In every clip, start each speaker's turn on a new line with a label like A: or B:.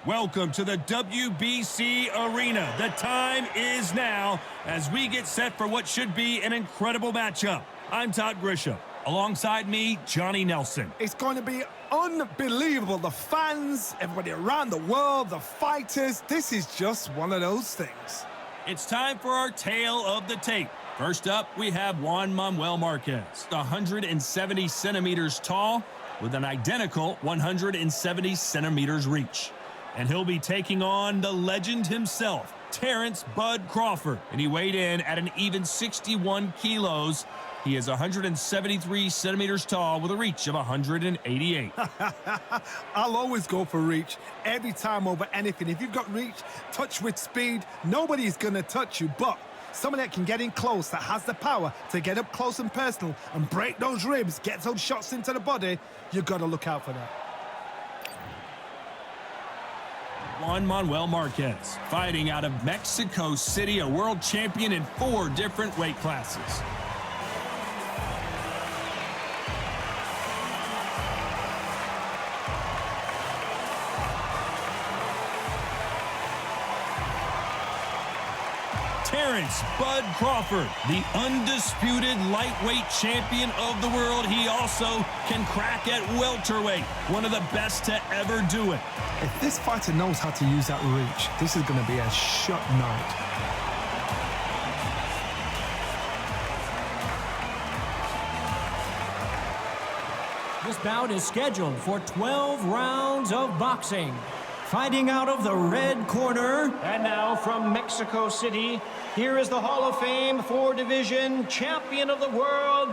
A: Welcome to the WBC Arena. The time is now as we get set for what should be an incredible matchup. I'm Todd Grisham. Alongside me, Johnny Nelson.
B: It's going to be unbelievable. The fans, everybody around the world, the fighters. This is just one of those things.
A: It's time for our tale of the tape. First up, we have Juan Manuel Márquez, 170 centimeters tall with an identical 170 centimeters reach. And he'll be taking on the legend himself, Terence "Bud" Crawford. And he weighed in at an even 61 kilos. He is 173 centimeters tall with a reach of 188.
B: I'll always go for reach every time over anything. If you've got reach, touch with speed, nobody's going to touch you. But someone that can get in close, that has the power to get up close and personal and break those ribs, get those shots into the body, you've got to look out for that.
A: Juan Manuel Márquez, fighting out of Mexico City, a world champion in 4 different weight classes. Terence "Bud" Crawford, the undisputed lightweight champion of the world. He also can crack at welterweight, one of the best to ever do it.
B: If this fighter knows how to use that reach, this is going to be a shot night.
C: This bout is scheduled for 12 rounds of boxing. Fighting out of the red corner, and now from Mexico City, here is the Hall of Fame 4-division champion of the world,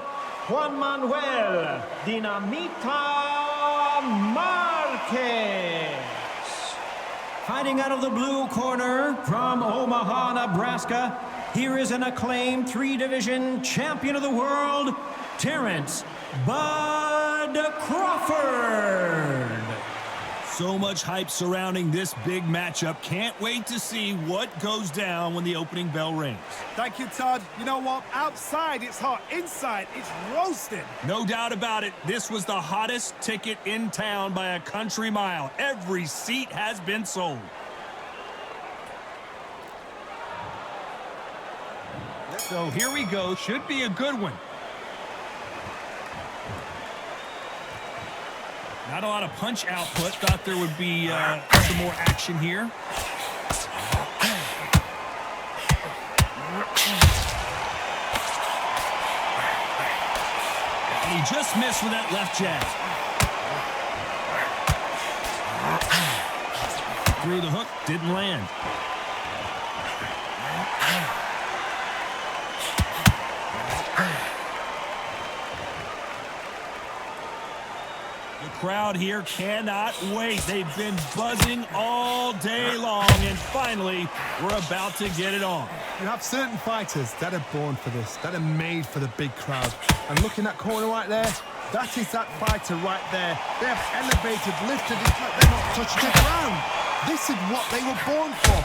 C: Juan Manuel "Dinamita" Márquez. Fighting out of the blue corner, from Omaha, Nebraska, here is an acclaimed 3-division champion of the world, Terence "Bud" Crawford.
A: So much hype surrounding this big matchup. Can't wait to see what goes down when the opening bell rings.
B: Thank you, Todd. You know what? Outside, it's hot. Inside, it's roasting.
A: No doubt about it. This was the hottest ticket in town by a country mile. Every seat has been sold. So here we go. Should be a good one. Not a lot of punch output. Thought there would be some more action here. And he just missed with that left jab. Through the hook, didn't land. Crowd here cannot wait. They've been buzzing all day long, and finally, we're about to get it on.
B: You have certain fighters that are born for this, that are made for the big crowd. And looking at corner right there, that is that fighter right there. They have elevated, lifted, it's like they're not touching the ground. This is what they were born for.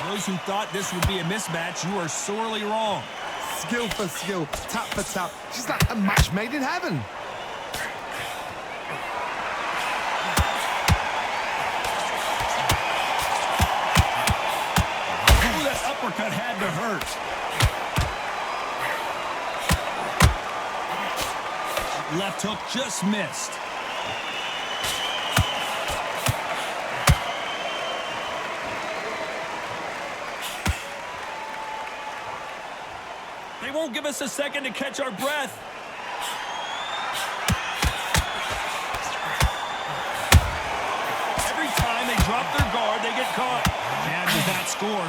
A: Those who thought this would be a mismatch, you are sorely wrong.
B: Skill for skill, tap for tap. She's like a match made in heaven.
A: Ooh, that uppercut had to hurt. Left hook just missed. They won't give us a second to catch our breath. Every time they drop their guard, they get caught. Jab does not score.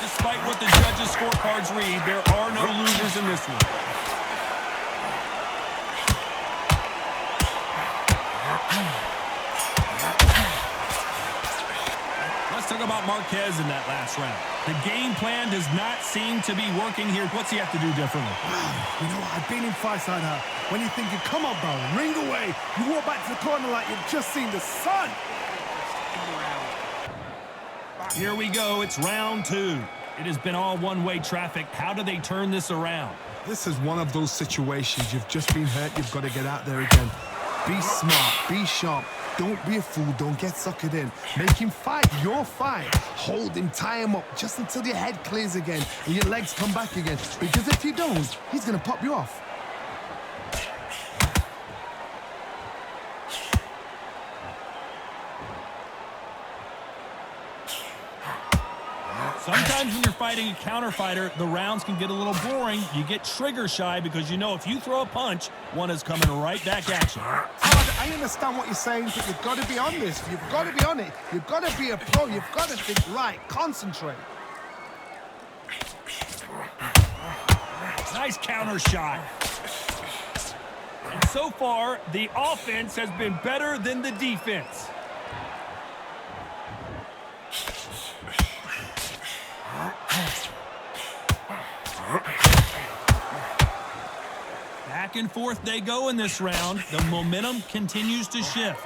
A: Despite what the judges' scorecards read, there are no losers in this one. Let's talk about Márquez in that last round. The game plan does not seem to be working here. What's he have to do differently?
B: You know what? I've been in fights like that. When you're thinking, come on, bro, ring away. You walk back to the corner like you've just seen the sun.
A: Here we go. It's round 2. It has been all one-way traffic. How do they turn this around?
B: This is one of those situations. You've just been hurt. You've got to get out there again. Be smart. Be sharp. Don't be a fool. Don't get suckered in. Make him fight your fight. Hold him. Tie him up just until your head clears again and your legs come back again. Because if you don't, he's going to pop you off.
A: Sometimes when you're fighting a counter fighter, the rounds can get a little boring. You get trigger shy because you know if you throw a punch, one is coming right back at you.
B: I understand what you're saying, but you've got to be on this. You've got to be on it. You've got to be a pro. You've got to think right. Concentrate.
A: Nice counter shot. And so far, the offense has been better than the defense. Back and forth they go in this round. The momentum continues to shift.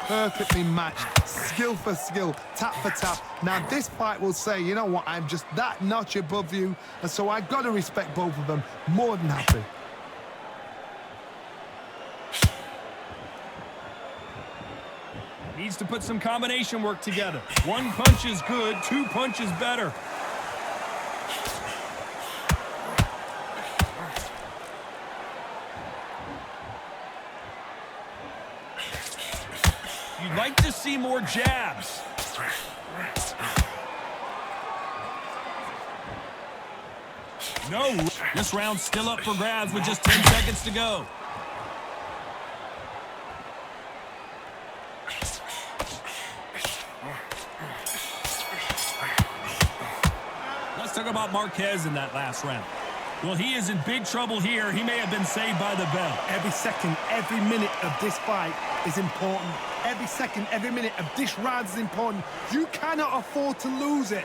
B: Perfectly matched. Skill for skill. Tap for tap. Now this fight will say, you know what, I'm just that notch above you. And so I've got to respect both of them. More than happy.
A: Needs to put some combination work together. One punch is good, two punches better. You'd like to see more jabs. No. This round's still up for grabs with just 10 seconds to go. Let's talk about Márquez in that last round. Well, he is in big trouble here. He may have been saved by the bell.
B: Every second, every minute of this fight is important. Every second, every minute of this round is important. You cannot afford to lose it.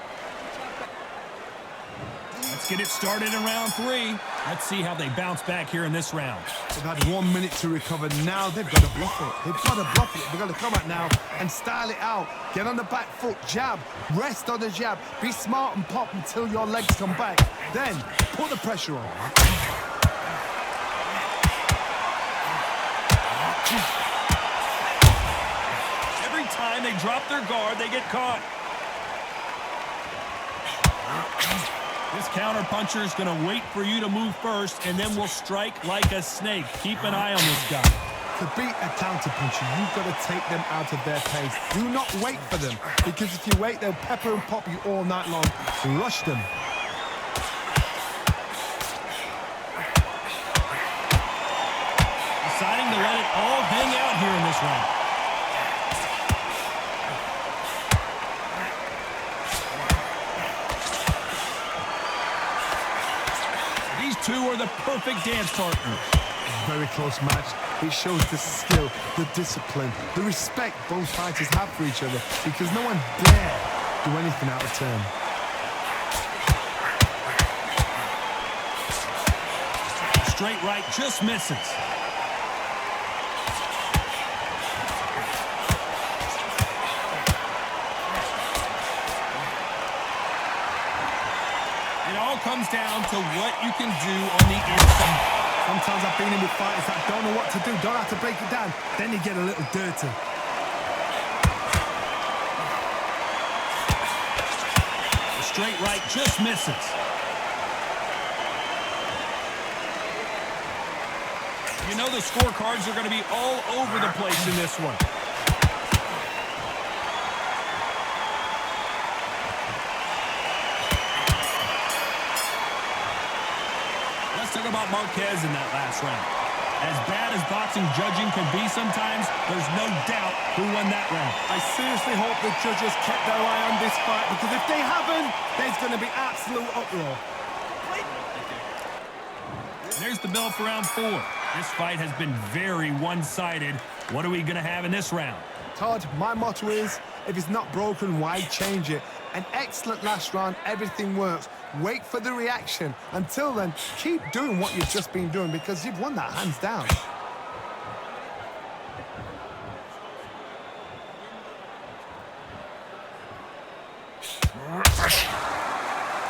A: Let's get it started in round 3. Let's see how they bounce back here in this round.
B: They've had 1 minute to recover. Now they've got to bluff it. They've got to bluff it. They've got to come out now and style it out. Get on the back foot, jab, rest on the jab. Be smart and pop until your legs come back. Then put the pressure on.
A: Every time they drop their guard, they get caught. This counter-puncher is going to wait for you to move first, and then will strike like a snake. Keep an eye on this guy.
B: To beat a counter-puncher, you've got to take them out of their pace. Do not wait for them, because if you wait, they'll pepper and pop you all night long. Rush them.
A: Deciding to let it all hang out here in this round. Two are the perfect dance partners.
B: Very close match. It shows the skill, the discipline, the respect both fighters have for each other, because no one dare do anything out of turn.
A: Straight right just misses. Comes down to what you can do on the inside.
B: Sometimes I've been in with fighters that don't know what to do, don't have to break it down. Then you get a little dirty.
A: The straight right just misses. You know the scorecards are going to be all over the place in this one. Talk about Márquez in that last round. As bad as boxing judging can be sometimes, there's no doubt who won that round.
B: I seriously hope the judges kept their eye on this fight, because if they haven't, there's going to be absolute uproar.
A: There's the bell for round 4. This fight has been very one-sided. What are we going to have in this round?
B: Todd, my motto is, if it's not broken, why change it? An excellent last round, everything works. Wait for the reaction. Until then, keep doing what you've just been doing, because you've won that hands down.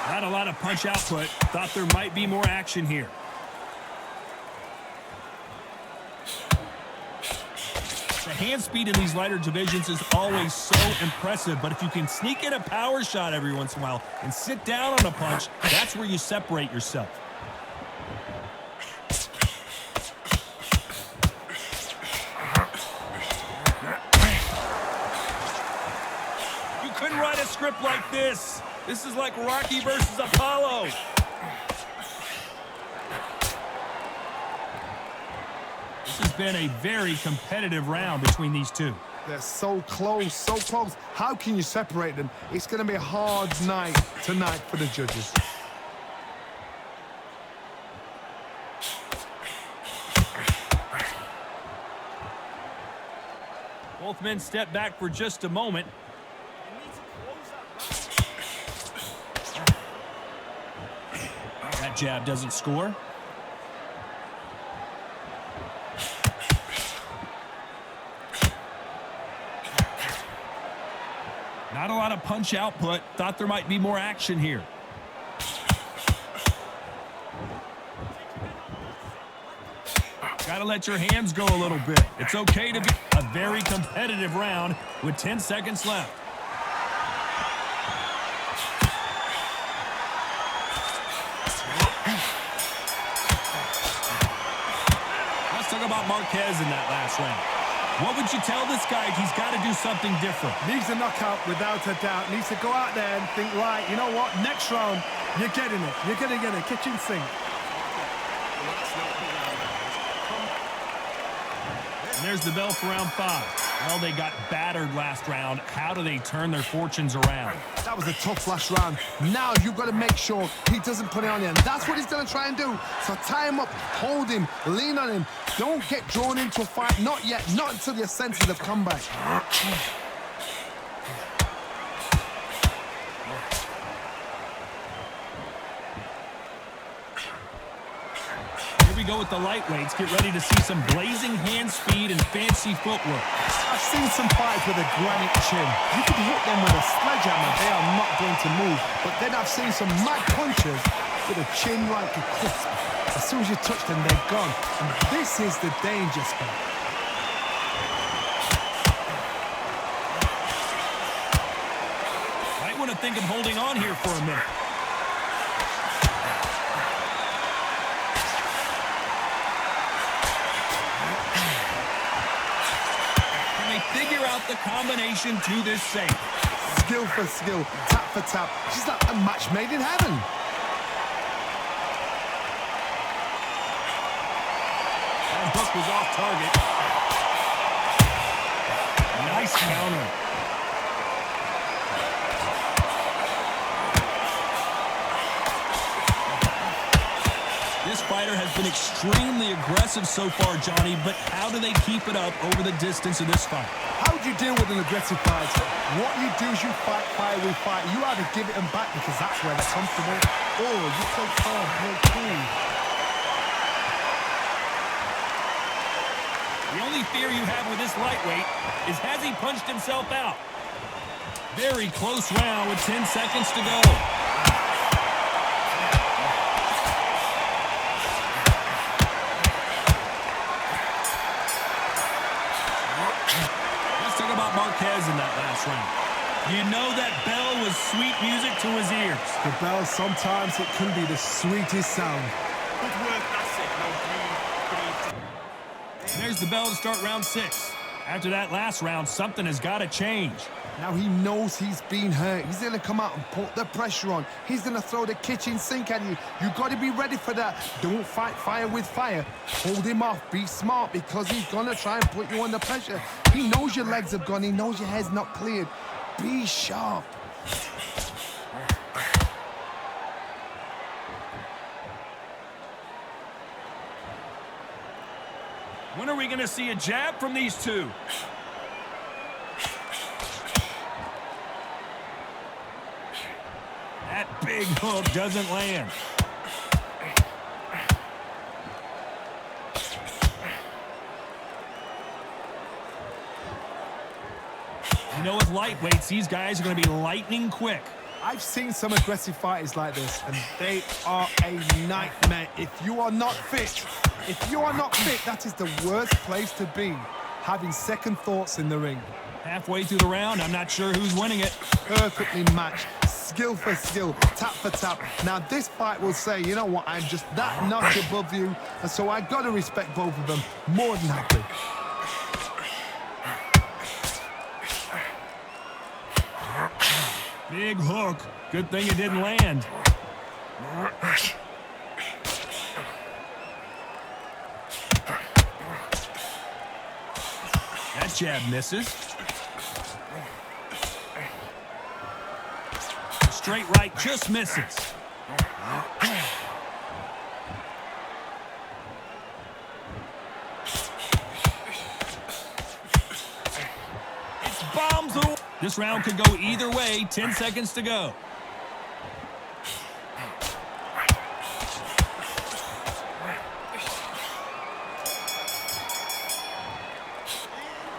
A: Not Not a lot of punch output. Thought there might be more action here. The hand speed in these lighter divisions is always so impressive, but if you can sneak in a power shot every once in a while and sit down on a punch, that's where you separate yourself. You couldn't write a script like this. This is like Rocky versus Apollo. This has been a very competitive round between these two.
B: They're so close, so close. How can you separate them? It's going to be a hard night tonight for the judges.
A: Both men step back for just a moment. That jab doesn't score. Not a lot of punch output. Thought there might be more action here. Gotta let your hands go a little bit. It's okay to be a very competitive round with 10 seconds left. Let's talk about Márquez in that last round. What would you tell this guy if he's got to do something different?
B: Needs a knockout without a doubt. Needs to go out there and think, right, you know what? Next round, you're getting it. You're going to get a kitchen sink.
A: And there's the bell for round 5. Well, they got battered last round. How do they turn their fortunes around?
B: That was a tough last round. Now you've got to make sure he doesn't put it on you. And that's what he's going to try and do. So tie him up, hold him, lean on him. Don't get drawn into a fight. Not yet. Not until your senses have come back.
A: Here we go with the lightweights. Get ready to see some blazing hand speed and fancy footwork.
B: I've seen some fights with a granite chin. You can hit them with a sledgehammer. They are not going to move. But then I've seen some mad punches with a chin like a crisp. As soon as you touch them, they're gone. And this is the danger spot.
A: Might want to think of holding on here for a minute. Can they figure out the combination to this safe?
B: Skill for skill, tap for tap. She's like a match made in heaven.
A: Hook was off target. Nice counter. This fighter has been extremely aggressive so far, Johnny, but how do they keep it up over the distance of this fight?
B: How do you deal with an aggressive fighter? What you do is you fight fire with fight. You either give it them back because that's where they're comfortable, or you play calm, play cool.
A: The only fear you have with this lightweight is has he punched himself out? Very close round with 10 seconds to go. Let's talk about Márquez in that last round. You know that bell was sweet music to his ears.
B: The bell, sometimes it can be the sweetest sound.
D: Good work, that's it. No,
A: There's the bell to start round 6. After that last round, something has got to change.
B: Now he knows he's been hurt. He's going to come out and put the pressure on. He's going to throw the kitchen sink at you. You've got to be ready for that. Don't fight fire with fire. Hold him off. Be smart because he's going to try and put you under pressure. He knows your legs have gone. He knows your head's not cleared. Be sharp.
A: When are we going to see a jab from these two? That big hook doesn't land. You know, with lightweights, these guys are going to be lightning quick.
B: I've seen some aggressive fighters like this, and they are a nightmare. If you are not fit, that is the worst place to be, having second thoughts in the ring.
A: Halfway through the round, I'm not sure who's winning it.
B: Perfectly matched, skill for skill, tap for tap. Now this fight will say, you know what, I'm just that notch above you, and so I got to respect both of them more than happy.
A: Big hook. Good thing it didn't land. That jab misses. Straight right just misses. It's bombs away. This round could go either way. 10 seconds to go.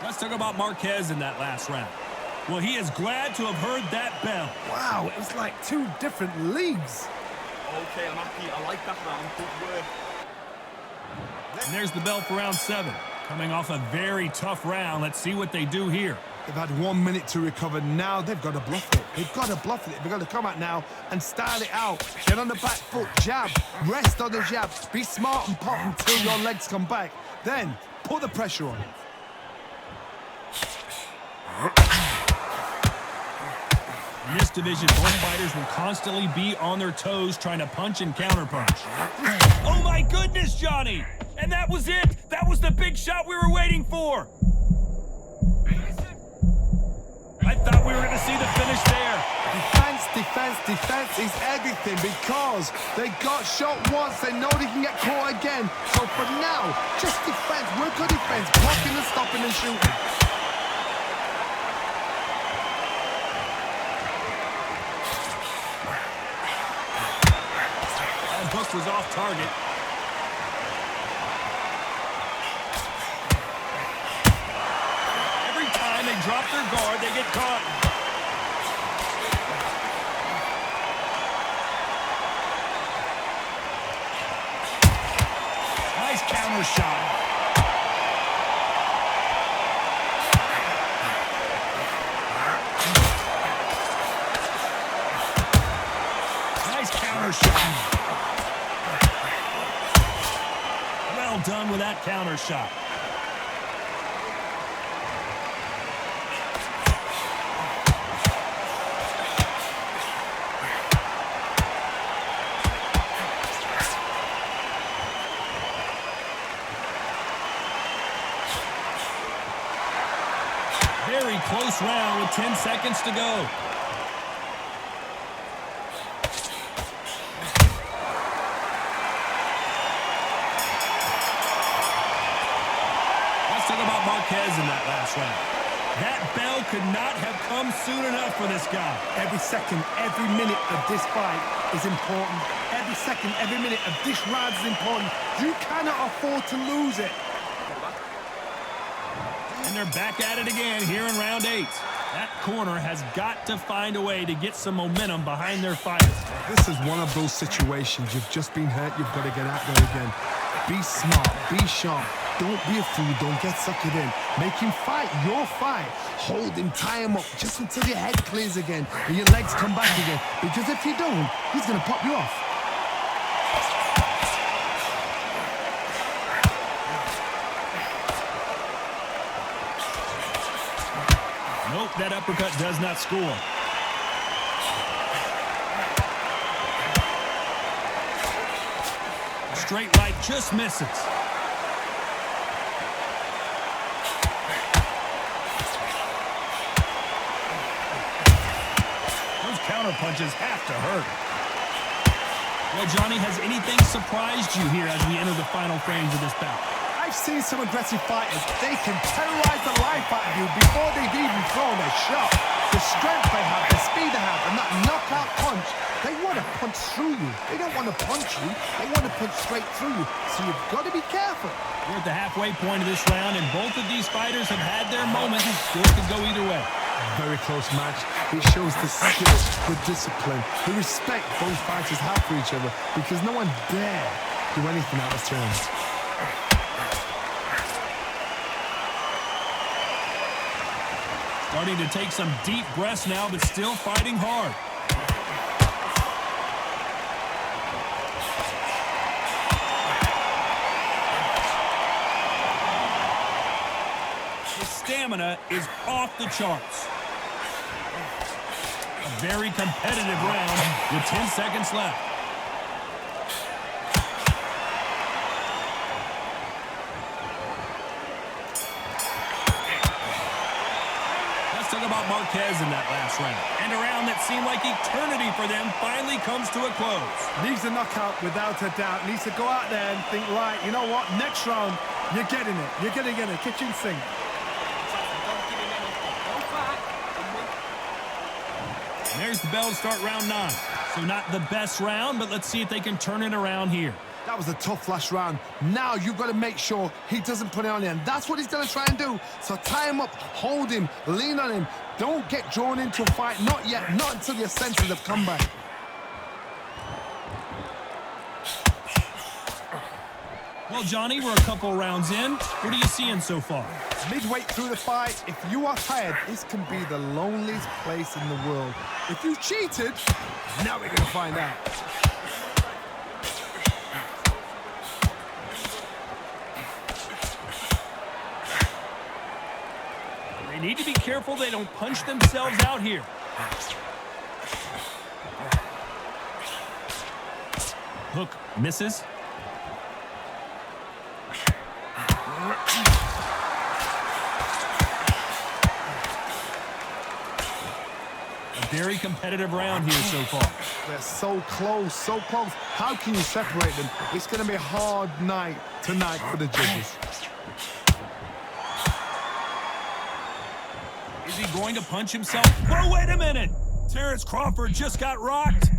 A: Let's talk about Márquez in that last round. Well, he is glad to have heard that bell.
B: Wow, it was like two different leagues.
D: Okay, I'm happy. I like that round. Good work.
A: And there's the bell for round 7. Coming off a very tough round. Let's see what they do here.
B: They've had 1 minute to recover. Now they've got to bluff it. They've got to bluff it. They've got to come out now and style it out. Get on the back foot, jab, rest on the jab. Be smart and pop until your legs come back. Then put the pressure on.
A: In this division, both fighters will constantly be on their toes trying to punch and counterpunch. Oh my goodness, Johnny! And that was it! That was the big shot we were waiting for! I thought we were going to see the finish there.
B: Defense, defense, defense is everything because they got shot once. They know they can get caught again. So for now, just defense. Work on defense. Blocking and stopping and shooting.
A: That hook was off target. Every time they drop their guard, they get caught. Nice counter shot. Nice counter shot. Well done with that counter shot. Very close round with 10 seconds to go. Let's talk about Márquez in that last round. That bell could not have come soon enough for this guy.
B: Every second, every minute of this fight is important. Every second, every minute of this round is important. You cannot afford to lose it.
A: And they're back at it again here in round 8. That corner has got to find a way to get some momentum behind their fighters.
B: This is one of those situations. You've just been hurt. You've got to get out there again. Be smart. Be sharp. Don't be a fool. Don't get suckered in. Make him fight your fight. Hold him. Tie him up just until your head clears again and your legs come back again. Because if you don't, he's going to pop you off.
A: Nope, that uppercut does not score. Straight right just misses. Those counter punches have to hurt. Well, Johnny, has anything surprised you here as we enter the final frames of this bout?
B: I've seen some aggressive fighters. They can terrorize the life out of you before they've even thrown a shot. The strength they have, the speed they have, and that knockout punch, they want to punch through you. They don't want to punch you. They want to punch straight through you. So you've got to be careful.
A: We're at the halfway point of this round, and both of these fighters have had their moments. Still could go either way.
B: Very close match. It shows the skill, the discipline, the respect both fighters have for each other because no one dare do anything out of turn.
A: Starting to take some deep breaths now, but still fighting hard. His stamina is off the charts. A very competitive round with 10 seconds left. Talk about Márquez in that last round. And a round that seemed like eternity for them finally comes to a close.
B: Needs a knockout without a doubt. Needs to go out there and think, right, you know what? Next round, you're getting it. You're going to get a kitchen sink.
A: And there's the bell to start round 9. So not the best round, but let's see if they can turn it around here.
B: That was a tough last round. Now you've got to make sure he doesn't put it on him. That's what he's going to try and do. So tie him up, hold him, lean on him. Don't get drawn into a fight. Not yet. Not until your senses have come back.
A: Well, Johnny, we're a couple rounds in. What are you seeing so far?
B: Midway through the fight, if you are tired, this can be the loneliest place in the world. If you cheated, now we're going to find out.
A: They need to be careful they don't punch themselves out here. Hook misses. A very competitive round here so far.
B: They're so close, so close. How can you separate them? It's going to be a hard night tonight for the judges.
A: Is he going to punch himself? Whoa, wait a minute! Terence Crawford just got rocked.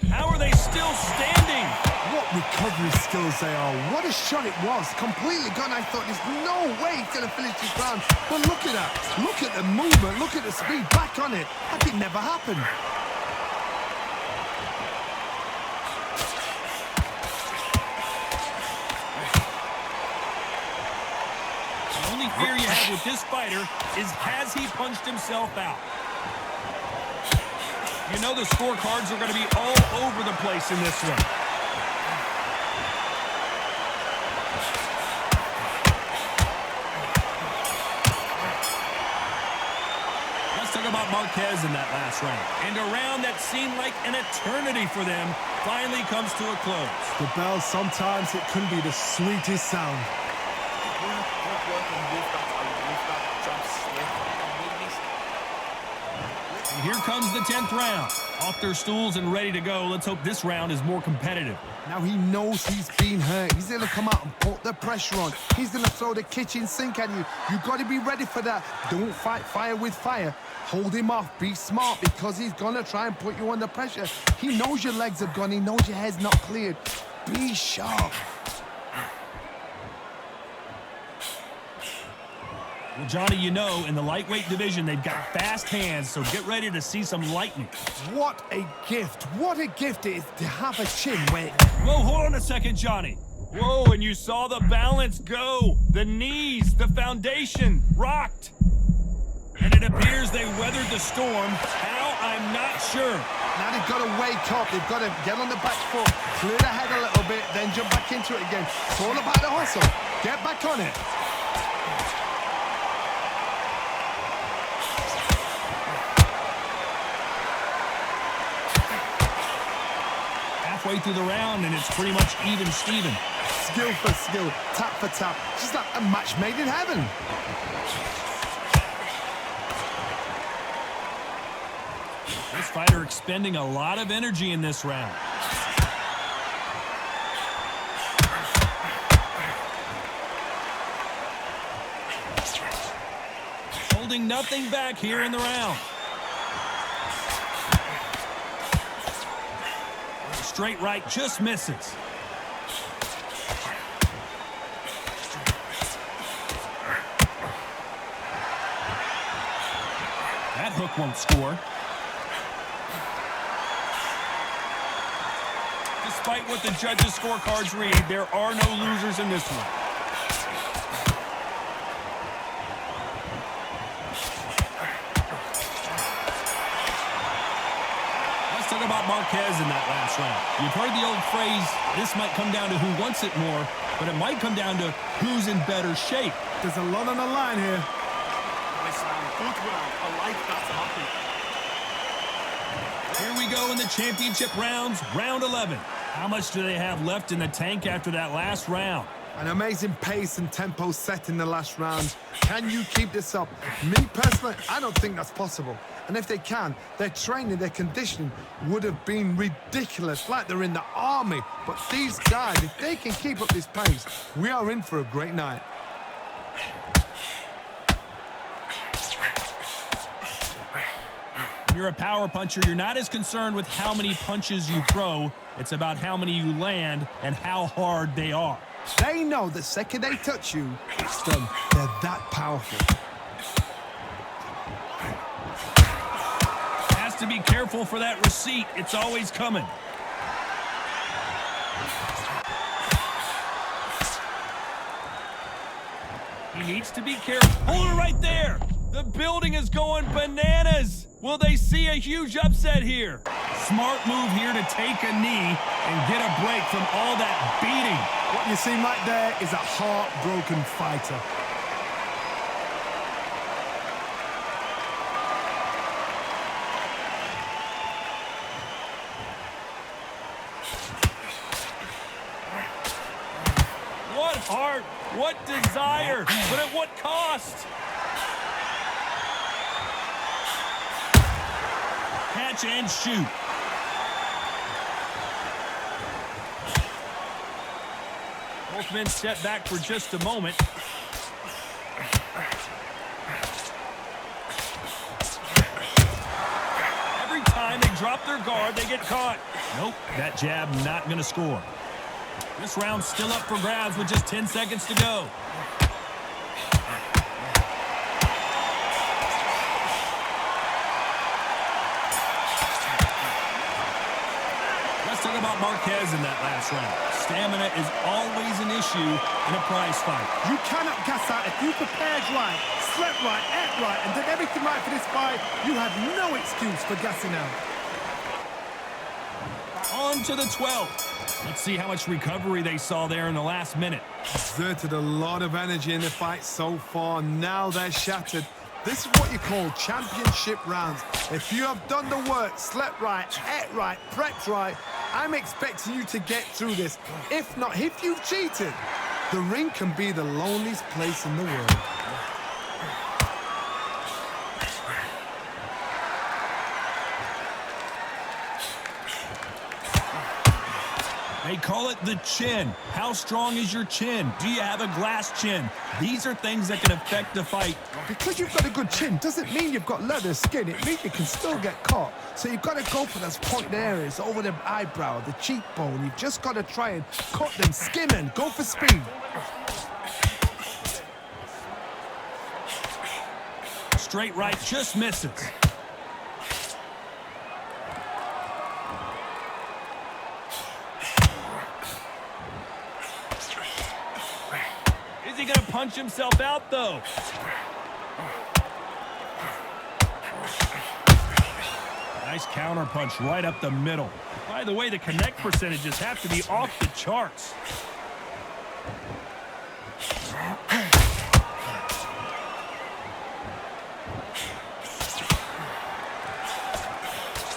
A: How are they still standing?
B: What recovery skills they are. What a shot it was. Completely gone. I thought there's no way he's going to finish this round. But look at that. Look at the movement. Look at the speed. Back on it. Like it never happened.
A: The only fear you have with this fighter is has he punched himself out? You know the scorecards are going to be all over the place in this one. Let's talk about Márquez in that last round. And a round that seemed like an eternity for them finally comes to a close.
B: The bell, sometimes it can be the sweetest sound.
A: And here comes the 10th round. Off their stools and ready to go. Let's hope this round is more competitive.
B: Now he knows he's been hurt. He's going to come out and put the pressure on. He's going to throw the kitchen sink at you. You've got to be ready for that. Don't fight fire with fire. Hold him off. Be smart because he's going to try and put you under pressure. He knows your legs are gone. He knows your head's not cleared. Be sharp.
A: Well, Johnny, you know, in the lightweight division, they've got fast hands, so get ready to see some lightning.
B: What a gift. What a gift it is to have a chin where...
A: Whoa, hold on a second, Johnny. Whoa, and you saw the balance go. The knees, the foundation, rocked. And it appears they weathered the storm. How? I'm not sure.
B: Now they've got to wake up. They've got to get on the back foot, clear the head a little bit, then jump back into it again. It's all about the hustle. Get back on it.
A: Halfway through the round, and it's pretty much even Steven.
B: Skill for skill, tap for tap. Just like a match made in heaven.
A: This fighter expending a lot of energy in this round. Holding nothing back here in the round. Straight right just misses. hook won't score. Despite what the judges' scorecards read, there are no losers in this one. Let's talk about Márquez in that last round. You've heard the old phrase, this might come down to who wants it more, but it might come down to who's in better shape.
B: There's a lot on the line here.
D: Nice round. Good round. I like that, Happy.
A: Here we go in the championship rounds, round 11. How much do they have left in the tank after that last round?
B: An amazing pace and tempo set in the last round. Can you keep this up? Me personally, I don't think that's possible. And if they can, their training, their conditioning would have been ridiculous, like they're in the army. But these guys, if they can keep up this pace, we are in for a great night.
A: When you're a power puncher, you're not as concerned with how many punches you throw. It's about how many you land and how hard they are.
B: They know the second they touch you, it's done. They're that powerful.
A: Has to be careful for that receipt. It's always coming. He needs to be careful. Hold it right there. The building is going bananas. Will they see a huge upset here? Smart move here to take a knee and get a break from all that beating.
B: What you see right there is a heartbroken fighter.
A: What heart, what desire, but at what cost? Catch and shoot. Both men step back for just a moment. Every time they drop their guard, they get caught. Nope, that jab not going to score. This round's still up for grabs with just 10 seconds to go. Let's talk about Márquez in that last round. Stamina is always an issue in a prize fight.
B: You cannot gas out. If you prepared right, slept right, ate right, and did everything right for this fight, you have no excuse for gassing out.
A: On to the 12th. Let's see how much recovery they saw there in the last minute.
B: Exerted a lot of energy in the fight so far. Now they're shattered. This is what you call championship rounds. If you have done the work, slept right, ate right, prepped right, I'm expecting you to get through this. If not, if you've cheated, the ring can be the loneliest place in the world.
A: They call it the chin. How strong is your chin? Do you have a glass chin? These are things that can affect the fight.
B: Because you've got a good chin doesn't mean you've got leather skin. It means you can still get caught. So you've got to go for those pointed areas over the eyebrow, the cheekbone. You've just got to try and cut them, skim them, go for speed.
A: Straight right just misses. Is he going to punch himself out, though? Nice counter punch right up the middle. By the way, the connect percentages have to be off the charts.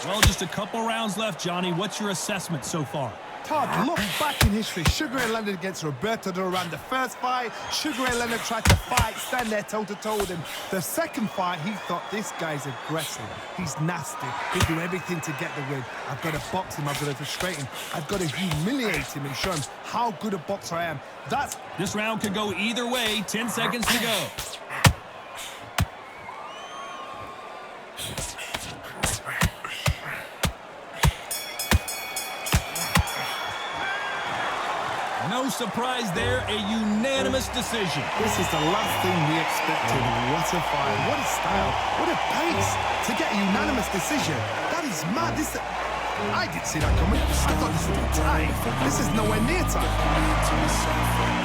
A: Well, just a couple rounds left, Johnny. What's your assessment so far?
B: Todd, look back in history. Sugar Ray Leonard against Roberto Duran. The first fight, Sugar Ray Leonard tried to fight, stand there toe-to-toe with him. The second fight, he thought, this guy's aggressive. He's nasty. He'll do everything to get the win. I've got to box him. I've got to frustrate him. I've got to humiliate him and show him how good a boxer I am.
A: This round could go either way. 10 seconds to go. No surprise there, a unanimous decision.
B: This is the last thing we expected. What a fight, what a style, what a pace to get a unanimous decision. That is mad. I didn't see that coming. I thought this would be tight. This is nowhere near tight.